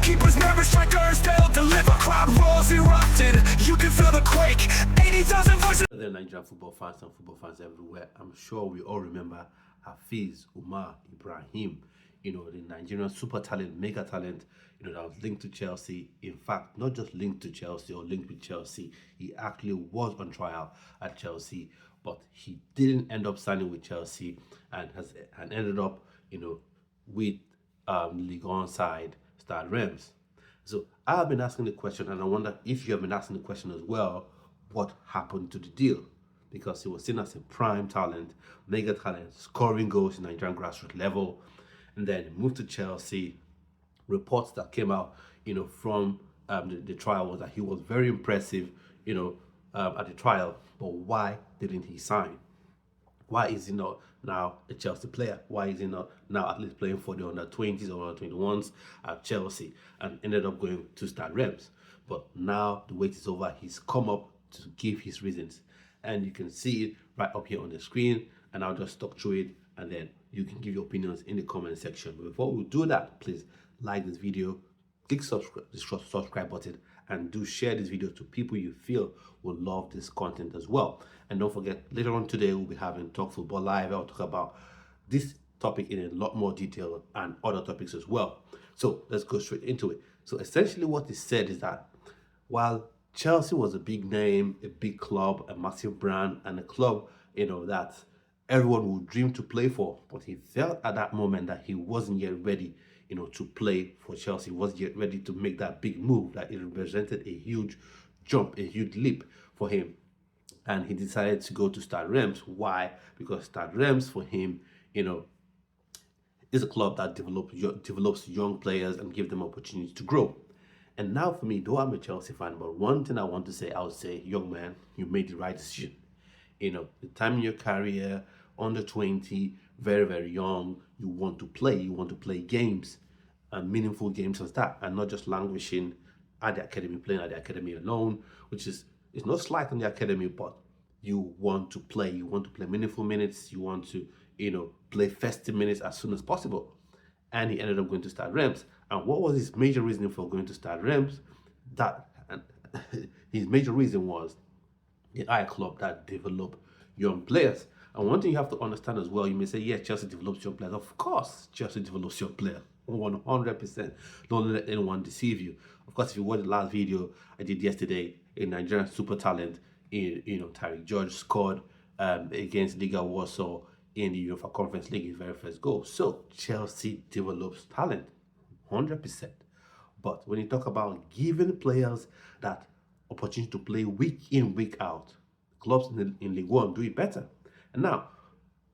Goalkeepers, nervous strikers, they'll deliver. Crowd roars erupted, you can feel the quake. 80,000 voices. The Nigerian football fans and football fans everywhere, I'm sure we all remember Hafiz Umar Ibrahim, the Nigerian super talent, mega talent, that was linked to Chelsea. In fact, not just linked to Chelsea or linked with Chelsea, he actually was on trial at Chelsea, but he didn't end up signing with Chelsea and ended up, with Ligue side Stade Reims. So I have been asking the question, and I wonder if you have been asking the question as well, what happened to the deal? Because he was seen as a prime talent, mega talent, scoring goals in Nigerian grassroots level, and then he moved to Chelsea. Reports that came out, from the trial was that he was very impressive, at the trial. But why didn't he sign? Why is he not now a Chelsea player? Why is he not now at least playing for the under-20s or under-21s at Chelsea and ended up going to Stade Reims? But now the wait is over. He's come up to give his reasons. And you can see it right up here on the screen. And I'll just talk through it. And then you can give your opinions in the comment section. But before we do that, please like this video, click the subscribe button, and do share this video to people you feel will love this content as well. And don't forget, later on today we'll be having Talk Football Live. I'll talk about this topic in a lot more detail and other topics as well. So let's go straight into it. So essentially what he said is that while Chelsea was a big name, a big club, a massive brand, and a club, that everyone would dream to play for, but he felt at that moment that he wasn't yet ready, to play for Chelsea. He wasn't yet ready to make that big move, that it represented a huge jump, a huge leap for him. And he decided to go to Stade Reims. Why? Because Stade Reims for him, is a club that develops young players and give them opportunities to grow. And now for me, though I'm a Chelsea fan, but one thing I want to say, I would say, young man, you made the right decision. The time in your career, under 20, very, very young, you want to play games, and meaningful games as that, and not just languishing at the academy, playing at the academy alone, which is, it's not slight on the academy, but you want to play meaningful minutes, you want to, play festive minutes as soon as possible. And he ended up going to Stade Reims. And what was his major reason for going to Stade Reims? His major reason was the I club that develop young players. And one thing you have to understand as well, you may say, yeah, Chelsea develops young players. Of course, Chelsea develops young players. 100%. Don't let anyone deceive you. Of course, if you watch the last video I did yesterday, a Nigerian super talent, Tariq George scored against Ligue Warsaw in the UEFA Conference League, his very first goal. So Chelsea develops talent, 100%. But when you talk about giving players that opportunity to play week in, week out, clubs in Ligue 1 do it better. And now,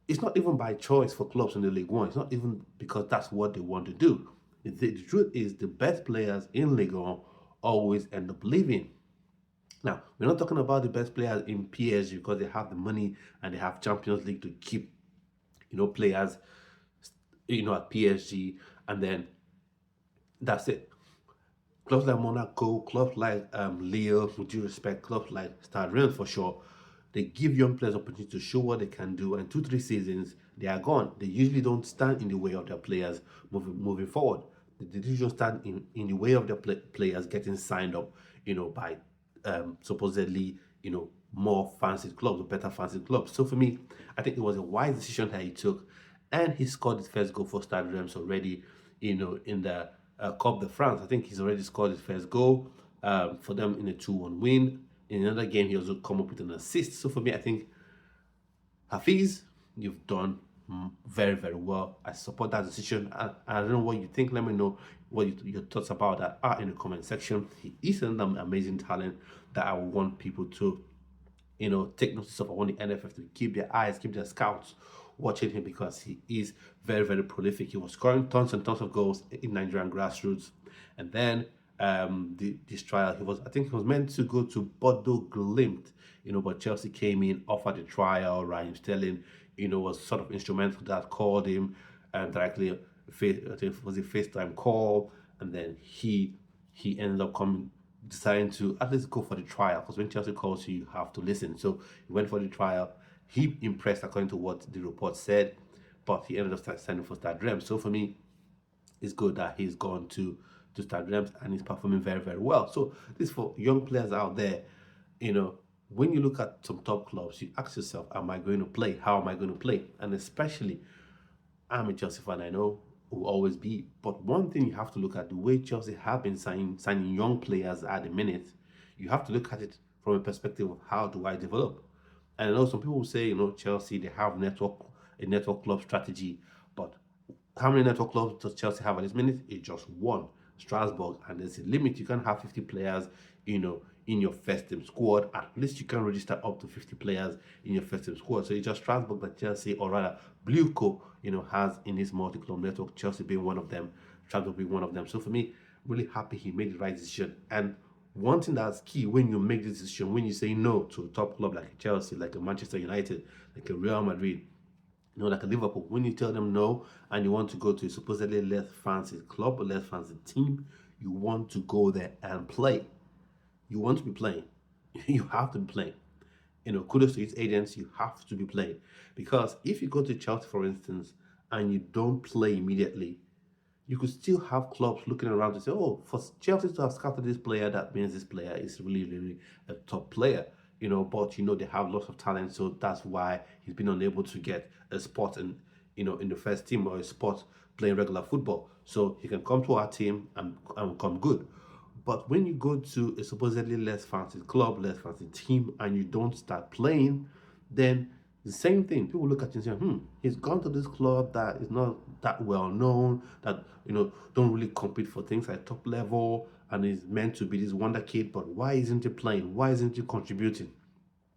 it's not even by choice for clubs in the Ligue 1. It's not even because that's what they want to do. The truth is, the best players in Ligue 1 always end up leaving. Now, we're not talking about the best players in PSG because they have the money and they have Champions League to keep, players, at PSG, and then that's it. Clubs like Monaco, clubs like Lille, with due respect, clubs like Stade Reims for sure, they give young players opportunity to show what they can do, and 2-3 seasons, they are gone. They usually don't stand in the way of their players moving forward. They usually stand in the way of their players getting signed up, by supposedly, more fancy clubs or better fancy clubs. So for me, I think it was a wise decision that he took, and he scored his first goal for Stade Reims already, in the Coupe de France. I think he's already scored his first goal for them in a 2-1 win. In another game, he also come up with an assist. So for me, I think, Hafiz, you've done very, very well. I support that decision. I don't know what you think. Let me know what your thoughts about that are in the comment section. He is an amazing talent that I want people to, take notice of. I want the NFF to keep their scouts watching him, because he is very, very prolific. He was scoring tons and tons of goals in Nigerian grassroots. And then this trial, I think he was meant to go to Bordeaux Glimt, but Chelsea came in, offered the trial. Raheem Sterling, was sort of instrumental that called him directly. I think it was a FaceTime call, and then he ended up deciding to at least go for the trial, because when Chelsea calls you, you have to listen. So he went for the trial. He impressed according to what the report said, but he ended up signing for Stade Reims. So for me, it's good that he's gone to to Stade Reims, and he's performing very, very well. So this for young players out there, when you look at some top clubs, you ask yourself, am I going to play? How am I going to play? And especially, I'm a Chelsea fan, I know, will always be. But one thing you have to look at, the way Chelsea have been signing young players at the minute, you have to look at it from a perspective of how do I develop. And I know some people will say, Chelsea, they have a network club strategy, but how many network clubs does Chelsea have at this minute? It's just one, Strasbourg, and there's a limit. You can't have 50 players, in your first team squad. At least you can register up to 50 players in your first team squad. So it's just Strasbourg that Chelsea, or rather Blueco, has in his multi-club network. Chelsea being one of them, Strasbourg being one of them. So for me, really happy he made the right decision. And one thing that's key when you make this decision, when you say no to a top club like Chelsea, like a Manchester United, like a Real Madrid, like a Liverpool, when you tell them no and you want to go to a supposedly less fancy club or less fancy team, you want to go there and play. You want to be playing. You have to be playing. Kudos to his agents, you have to be playing. Because if you go to Chelsea, for instance, and you don't play immediately, you could still have clubs looking around to say, oh, for Chelsea to have scouted this player, that means this player is really, really a top player. But they have lots of talent, so that's why he's been unable to get a spot in the first team or a spot playing regular football. So he can come to our team and come good. But when you go to a supposedly less fancy club, less fancy team, and you don't start playing, then the same thing. People look at you and say, he's gone to this club that is not that well known, that, don't really compete for things at top level, and is meant to be this wonder kid, but why isn't he playing? Why isn't he contributing?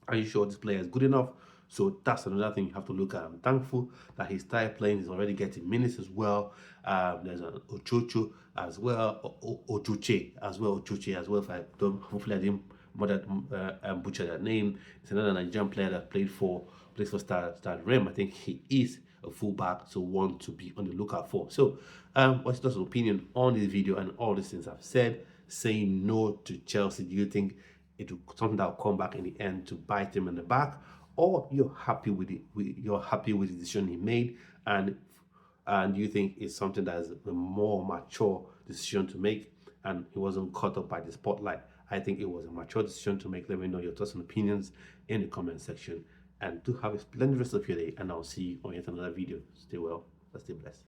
Are you sure this player is good enough? So that's another thing you have to look at. I'm thankful that he started playing. He's already getting minutes as well. There's an Ochocho as well, Ochoche as well, Ochoche as well. If I don't, hopefully I didn't butcher that name. It's another Nigerian player that plays for Stade Reims. I think he is a fullback, so one to be on the lookout for. So, what's your opinion on this video and all these things I've said? Saying no to Chelsea, do you think it will something that will come back in the end to bite him in the back, or you're happy with it? You're happy with the decision he made, and you think it's something that is a more mature decision to make, and he wasn't caught up by the spotlight? I think it was a mature decision to make. Let me know your thoughts and opinions in the comment section, and do have a splendid rest of your day, and I'll see you on yet another video. Stay well, stay blessed.